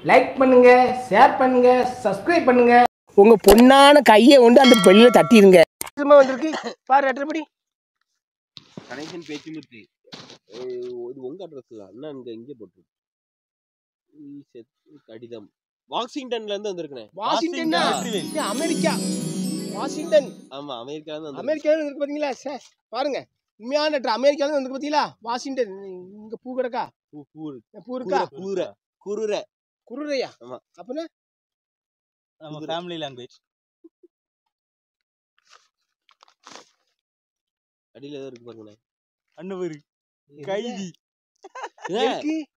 Like பண்ணுங்க, share பண்ணுங்க, subscribe பண்ணுங்க. உங்க பொண்ணான கையை கொண்டு அந்த பெல்லில தட்டிடுங்க. வந்திருக்கு பாரு அட்டபடி கணேசன் பேச்சுமுத்து. இது உங்க அட்ரஸ் அண்ணா இங்க போட்டு கடிதம் வாஷிங்டன்ல இருந்து வந்திருக்கேன். வாஷிங்டன்னா அமெரிக்கா. வாஷிங்டன் ஆமா அமெரிக்கால இருந்து அமெரிக்கால இருக்கு பாத்தீங்களா சார்? பாருங்க உண்மையான லெட்டர் அமெரிக்கால இருந்து வந்து பாத்தீங்களா? வாஷிங்டன் இங்க பூ கிடக்கா? பூ இருக்கா? குருரையா? ஆமா. அப்பனா நம்ம ஃபேமிலி லாங்குவேஜ். அடியில ஏதோ இருக்கு பாருங்க. அண்ணவரு கைதி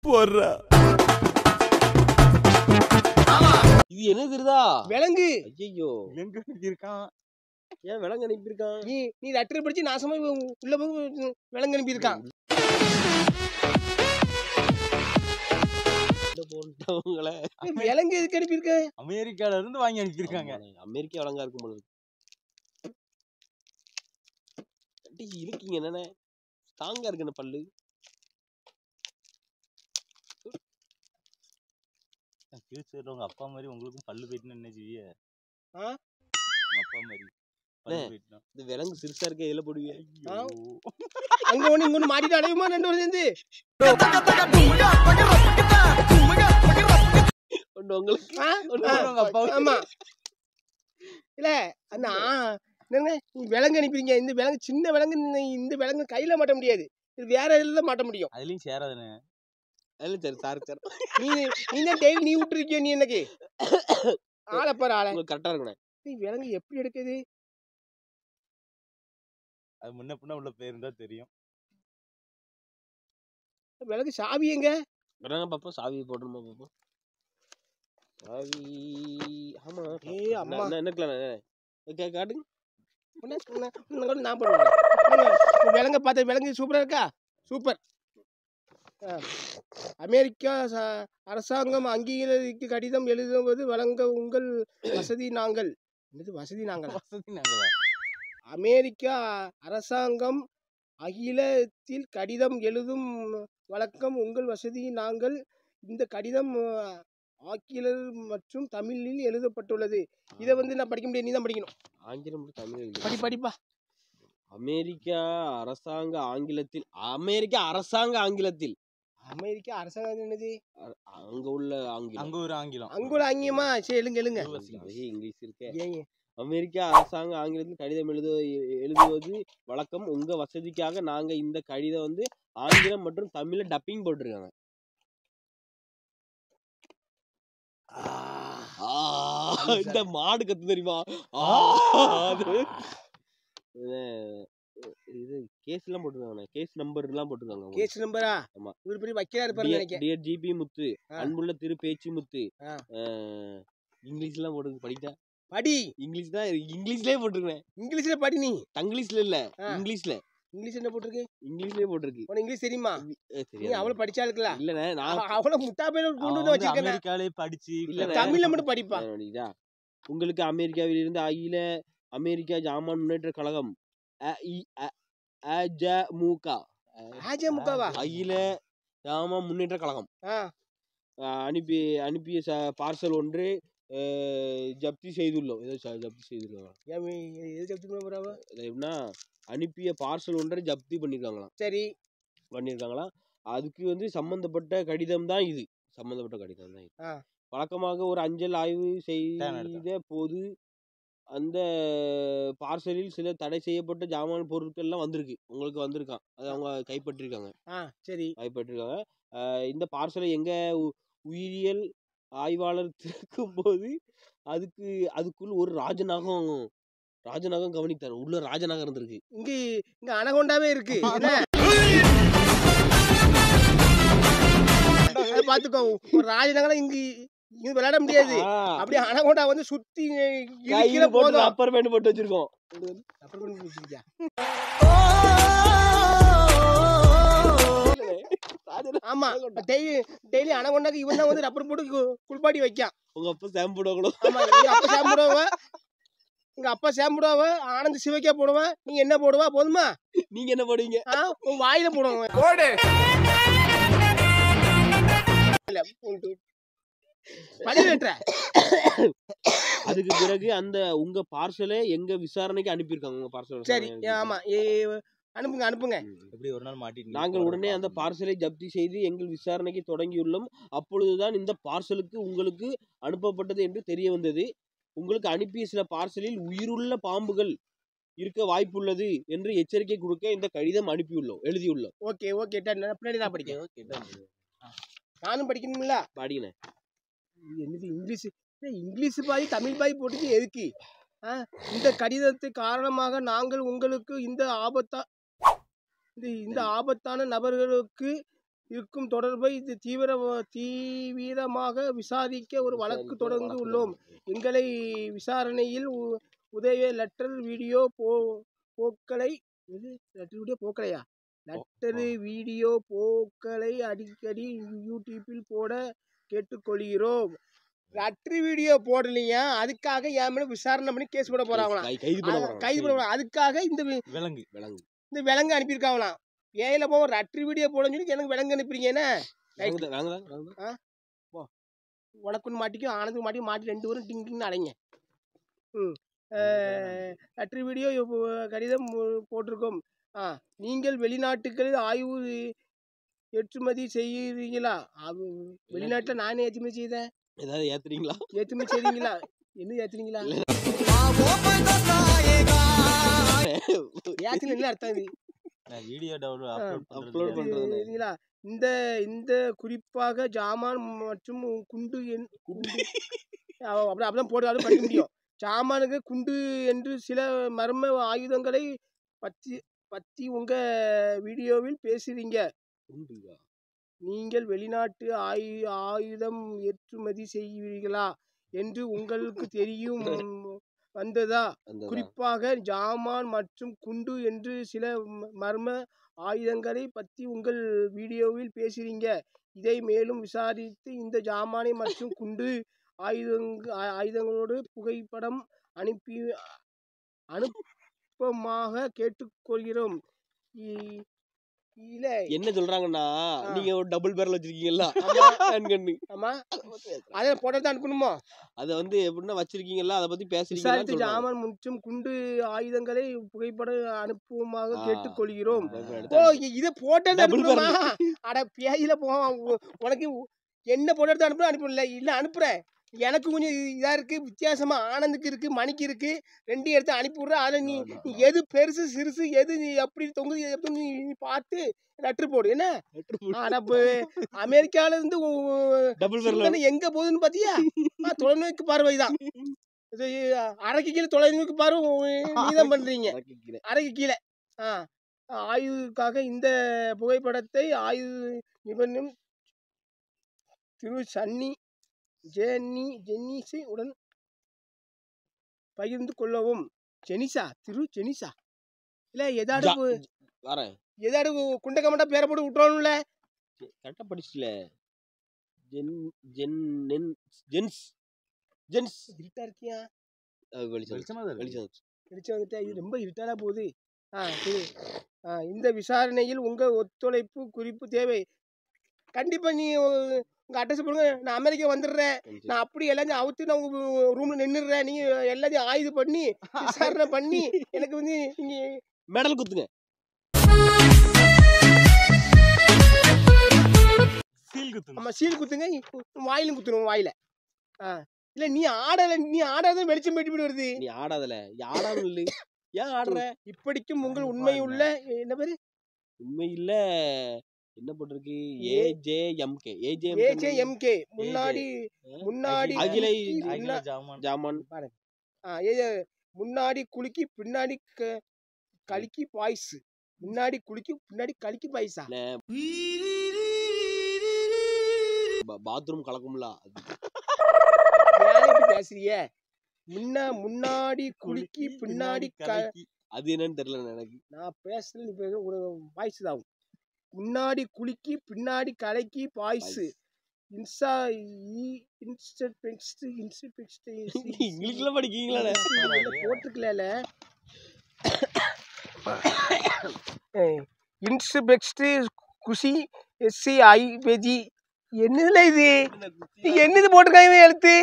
போடுறா. இது என்ன தெரியுதா? விலங்கு. ஐயோ எங்க இருக்கான்? ஏன் விலங்கு அனுப்பி இருக்கான்? நீ லெட்டர் படிச்சு நாசமா உள்ள போய் விலங்கு அனுப்பி இருக்கான். விலங்கு எதுக்கு அனுப்பி இருக்க? அமெரிக்கால இருந்து வாங்கி அனுப்பி இருக்காங்க. அமெரிக்கா விலங்கா இருக்கும் போல இருக்கீங்க. என்னன்னு ஸ்ட்ராங்கா இருக்கு என்ன பல்லு. ஃபியூச்சர்ல உங்க அப்பா மாதிரி உங்களுக்கும் பல்லு போயிட்டுன்னு என்ன செய்ய? அப்பா மாதிரி இந்த விலங்கு சிறுசா இருக்க எதுல போடுவீங்க? அங்க ஒண்ணு இங்க ஒண்ணு மாட்டிட்டு அடையுமா ரெண்டு வருஷம் சேர்ந்து? ஆமா இல்ல அண்ணா என்னங்க நீ விலங்கு அனுப்பிங்க. இந்த விலங்கு சின்ன விலங்கு, இந்த விலங்கு கையில மாட்ட முடியாது. இது வேற இதுல மாட்ட முடியும். அதுலயும் சேராதுன்னு நீ தான் டெய்லி நீ விட்டுருக்கிய. நீ எனக்கு ஆளை பாரு ஆளை கரெக்டா இருக்கணும். நீ விலங்கு எப்படி எடுக்குது? அது முன்ன பின்ன உள்ள பேர் தான் தெரியும். விலங்கு சாவி எங்க? பாப்பா சாவி போடணுமா பாப்பா? சாவி ஆமா. அம்மா என்ன காட்டுங்க. நான் போடுவேன். விலங்க பார்த்த விலங்கு சூப்பரா இருக்கா? சூப்பர். அமெரிக்கா அரசாங்கம் அங்கீகரிக்க கடிதம் எழுதுவது வழங்க உங்கள் வசதி நாங்கள். வசதி நாங்கள் அமெரிக்கா அரசாங்கம் அகிலத்தில் கடிதம் எழுதும் வழக்கம் உங்கள் வசதி நாங்கள். இந்த கடிதம் ஆங்கிலம் மற்றும் தமிழில் எழுதப்பட்டுள்ளது. இதை நான் படிக்க முடியாது, நீ தான் படிக்கணும். ஆங்கிலம் தமிழ் படிப்பா. அமெரிக்கா அரசாங்க ஆங்கிலத்தில். அமெரிக்கா அரசாங்க ஆங்கிலத்தில். அமெரிக்கா அரசாங்கம் என்னது? அங்க உள்ள ஆங்கிலம். அங்க ஒரு ஆங்கிலம். அங்க ஒரு ஆங்கிலமா? சரி எழுங்க. இங்கிலீஷ் இருக்கே. அமெரிக்கா அரசாங்க ஆங்கிலத்தில் கடிதம் எழுதுவது வழக்கம் உங்க வசதிக்காக நாங்க இந்த கடிதம் ஆங்கிலம் மற்றும் தமிழ்ல டப்பிங் போட்டிருக்காங்க. இந்த மாடு கத்து தெரியுமா? இது கேஸ் எல்லாம் போட்டுருக்காங்க. கேஸ் நம்பர் எல்லாம் போட்டுருக்காங்க. கேஸ் நம்பரா? ஆமா. இவர் பெரிய வக்கீலா இருப்பாரு நினைக்கிறேன். டியர் ஜிபி முத்து, அன்புள்ள திரு பேச்சு முத்து. இங்கிலீஷ் எல்லாம் போட்டு படிட்டா படி. இங்கிலீஷ் தான், இங்கிலீஷ்லயே போட்டுருக்கேன். இங்கிலீஷ்ல படி. நீ தங்கிலீஷ்ல இல்ல, இங்கிலீஷ்ல. இங்கிலீஷ் என்ன போட்டுருக்கு? இங்கிலீஷ்லயே போட்டுருக்கு. உனக்கு இங்கிலீஷ் தெரியுமா? நீ அவள படிச்சா இருக்கல? இல்லனே, நான் அவள முட்டா பையில கொண்டு வந்து வச்சிருக்கேன். அமெரிக்காலே படிச்சு இல்ல தமிழ்ல மட்டும் படிப்பா. உங்களுக்கு அமெரிக்காவில் இருந்து அமெரிக்கா ஜாமான் முன்னேற்ற கழகம் அகில ஜாமான் முன்னேற்ற கழகம் அனுப்பிய பார்சல் ஒன்று ஜப்தி செய்துள்ளோம். அனுப்பிய பார்சல் ஒன்றை ஜப்தி பண்ணிருக்காங்களாம். சரி பண்ணிருக்காங்களாம். அதுக்கு சம்பந்தப்பட்ட கடிதம் தான் இது. சம்பந்தப்பட்ட கடிதம் தான் இது. வழக்கமாக ஒரு அஞ்சல் ஆய்வு செய்த போது அந்த பார்சலில் சில தடை செய்யப்பட்ட ஜாமான் பொருட்கள் எல்லாம் வந்திருக்கு. உங்களுக்கு வந்திருக்கான். அது அவங்க கைப்பற்றிருக்காங்க. சரி கைப்பற்றிருக்காங்க. இந்த பார்சலை எங்க உயிரியல் ஆய்வாளர் திறக்கும் போது அதுக்குள் ஒரு ராஜநாகம் கவனித்தார். உள்ள ராஜநாகம் இருந்திருக்கு. இங்க அனகொண்டாவே இருக்கு. பாத்துக்கோ, ஒரு ராஜநாகம் இங்க விளையாட முடியாது. அப்படியே அனகொண்டா சுத்தி போதும். அப்பர் பேண்ட் போட்டு வச்சிருக்கோம். ஆமா, டெய்லி அனகொண்டாக்கு இவன் தான் ரப்பர் போட்டு குளிப்பாட்டி வைக்கான். உங்க அப்பா ஷாம்பு போடுவாங்களோ? ஆமா, எங்க அப்பா ஷாம்பு போடுவாங்க. எங்க அப்பா ஷாம்பு போடுவாங்க. ஆனந்த் சிவக்கா போடுவேன். நீங்க என்ன போடுவா? போதுமா? நீங்க என்ன போடுவீங்க? உன் வாயில போடுவாங்க. பதிவேற்ற. அதுக்கு பிறகு அந்த உங்க பார்சலை எங்க விசாரணைக்கு அனுப்பியிருக்காங்க உங்க பார்சல். சரி ஆமா அனுப்புங்க அனுப்புங்க. எப்படி ஒரு நாள் மாட்டிட்டு நாங்கள் உடனே அந்த பார்சலை ஜப்தி செய்து எங்கள் விசாரணைக்கு தொடங்கியுள்ளோம். அப்பொழுதுதான் இந்த பார்சலுக்கு உங்களுக்கு அனுப்பப்பட்டது என்று தெரிய வந்தது. உங்களுக்கு அனுப்பிய சில பார்சலில் உயிருள்ள பாம்புகள் இருக்க வாய்ப்புள்ளது என்று எச்சரிக்கை கொடுக்க இந்த கடிதம் எழுதியுள்ளோம். ஓகே ஓகே பின்னாடி நான் படிக்கிறேன். நானும் படிக்கணும்ல. படிக்கிறேன். என்னது இங்கிலீஷ் பாய் தமிழ் பாய் போட்டுட்டு எதுக்கு? இந்த கடிதத்தை காரணமாக நாங்கள் உங்களுக்கு இந்த ஆபத்தான நபர்களுக்கு இருக்கும் தொடர்பை தீவிரமாக விசாரிக்க ஒரு வழக்கு தொடர்ந்து உள்ளோம். எங்களை விசாரணையில் உதய லெட்டர் வீடியோ போக்களை அடிக்கடி யூடியூப்பில் போட கேட்டுக்கொள்கிறோம். லெட்டர் வீடியோ போடலையா? அதுக்காக என் மேல விசாரணை பண்ணி கேஸ் போட போறாங்களாம். கைது பண்ண அதுக்காக இந்த விலங்கு அனுப்பியிருக்காங்களாம். ஏல போக லெட்டர் வீடியோ போடன்னு சொல்லி எனக்கு விலங்கு அனுப்புறீங்க. என்ன உனக்குன்னு மாட்டிக்கும் ஆனதுக்கு மாட்டி 2 பேரும் டிங்கின்னு அடைங்க. லெட்டர் வீடியோ கடிதம் போட்டிருக்கோம். நீங்கள் வெளிநாட்டுகளில் ஆய்வு ஏற்றுமதி செய்கிறீங்களா? வெளிநாட்டில் நானே ஏற்றுமதி செய்தேன். ஏதாவது ஏத்துறீங்களா? ஏற்றுமதி செய்றீங்களா? என்ன ஏத்துறீங்களா? ஏத்துன என்ன அர்த்தம்? இது வீடியோ அப்லோட் பண்றீங்களா? இந்த குறிப்பாக ஜாமான் மற்றும் குண்டு அப்படிதான் போடுறாலும் படிக்க முடியும். ஜாமானுக்கு குண்டு என்று சில மர்ம ஆயுதங்களை பத்தி உங்க வீடியோவில் பேசுறீங்க. நீங்கள் வெளிநாட்டு ஆயுதம் ஏற்றுமதி செய்வீர்களா என்று உங்களுக்கு தெரியும் வந்ததா? குறிப்பாக ஜாமான் மற்றும் குண்டு என்று சில மர்ம ஆயுதங்களை பற்றி உங்கள் வீடியோவில் பேசுறீங்க. இதை மேலும் விசாரித்து இந்த ஜாமானை மற்றும் குண்டு ஆயுதங்களோடு புகைப்படம் அனுப்பமாக கேட்டுக்கொள்கிறோம். என்ன சொல்றாங்கன்னா, நீங்க ஒரு டபுள் பேரல் வச்சிருக்கீங்களா? ஆமா, அதை போட்டோ அனுப்பணுமா? அதை வந்து எப்படின்னா வச்சிருக்கீங்களா, அதை பத்தி பேசுறீங்க. ஜாமான் மற்றும் குண்டு ஆயுதங்களை புகைப்படம் அனுப்புவமாக கேட்டுக்கொள்கிறோம். இதை போட்டோ அனுப்பணுமா? அட பேஜில உனக்கு என்ன போட்டோ அனுப்பல இல்ல அனுப்புறேன். எனக்கு கொஞ்சம் இதா இருக்கு, வித்தியாசமா ஆனந்துக்கு இருக்கு, மணிக்கு இருக்கு, 2 எடுத்து அனுப்பிவிடுற. அதில் நீ எது பெருசு சிறுசு எது நீ எப்படி தொங்குது நீ பார்த்து லெட்டர் போடு. என்ன அமெரிக்கால இருந்து எங்க போகுதுன்னு பாத்தியா? தொலைநோக்கு பார்வைதான். அரைக்கு கீழே தொலைநோக்கு பார்வை நீதான் பண்றீங்க. அரைக்கு கீழே ஆய்வுக்காக இந்த புகைப்படத்தை ஆய்வு நிபுணர் திரு ஜென்னிசை உடன் பகிர்ந்து கொள்ளவும். திரு ஜெனிசா இல்ல ஏதாவது குண்டக்கமண்டா பேரை போட்டு விட்டுறோம்ல. கரெக்டா படிச்சுல. இருட்டா இருக்கியா? வெளிச்சம் வந்துட்டா இது ரொம்ப இருட்டாடா போகுது. இந்த விசாரணையில் உங்க ஒத்துழைப்பு குறிப்பு தேவை. கண்டிப்பா நீ உங்க அட்ரஸ் போடுங்க. நான் அமெரிக்கா வந்துடுறேன். நான் அப்படி எல்லாத்தையும் அவுத்து நான் உங்க ரூம்ல நின்றுடுறேன். நீங்க எல்லாத்தையும் ஆயுது பண்ணி விசாரணை பண்ணி எனக்கு வந்து நீங்க மெடல் குத்துங்க. ஆமா சீல் குத்துங்க. வாயிலும் குத்துருவோம் வாயில. இல்ல நீ ஆடாத வெளிச்சம் போயிட்டு வருது. நீ ஆடாதல ஆடாம இல்ல. ஏன் ஆடுற? இப்படிக்கும் உங்கள் உண்மையுள்ள என்ன பேரு? உண்மையில்ல என்ன போட்டிருக்கு? ஏஜேஎம்கே முன்னாடி அகில ஜாமான் முன்னாடி குலுக்கி பின்னாடி கலிக்கி பாய்ஸ். முன்னாடி குலுக்கி பின்னாடி கலிக்கி பாய்ஸா? பாத்ரூம் கலக்கும்ல. பேசுறிய முன்னாடி குலுக்கி பின்னாடி அது என்னன்னு தெரியல எனக்கு. நான் பேசுறது ஒரு வாய்ஸ் தான். முன்னாடி குலுக்கி பின்னாடி கலக்கி பாய்ஸ். இங்கிலீஷ்ல படிக்கீங்களா? போட்டுக்கல. இன்ஸ்பெக்ட் குஷி SCIVG என்னதுல இது என்னது போட்டிருக்காங்க எழுத்து?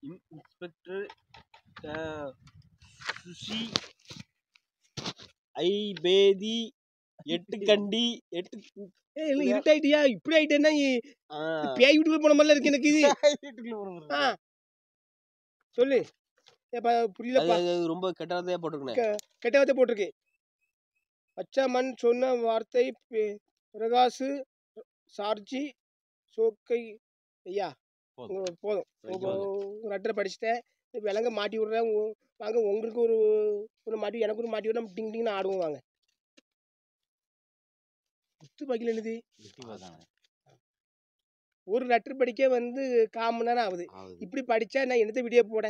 இன்ஸ்பெக்டர் சுஷி ஐபேதி 8 கண்டி 8 இருட்டாயிட்டியா? இப்படி ஆயிட்டேன்னா பேய் வீட்டுக்குள்ள போன மாதிரிலாம் இருக்கு எனக்கு இது. சொல்லு. புரியலப்பா. ரொம்ப கெட்ட வார்த்தையா போட்டிருக்கேன். கெட்ட வார்த்தை போட்டிருக்கு. அச்சாமன் சொன்ன வார்த்தை பிரகாசு சார்ஜி சோக்கை ஐயா போதும். ஒரு அட்டரை படிச்சுட்டேன். விலங்க மாட்டி விட்றேன். வாங்க உங்களுக்கு ஒரு மாட்டி எனக்கு ஒரு மாட்டி விட்றேன். டிங் டிங்னு ஆடுவோம் வாங்க. குத்து பாக்கில் என்னது? ஒரு லெட்டர் படிக்க 1/4 மணி நேரம் ஆகுது. இப்படி படிச்சா நான் என்னத்த வீடியோ போட?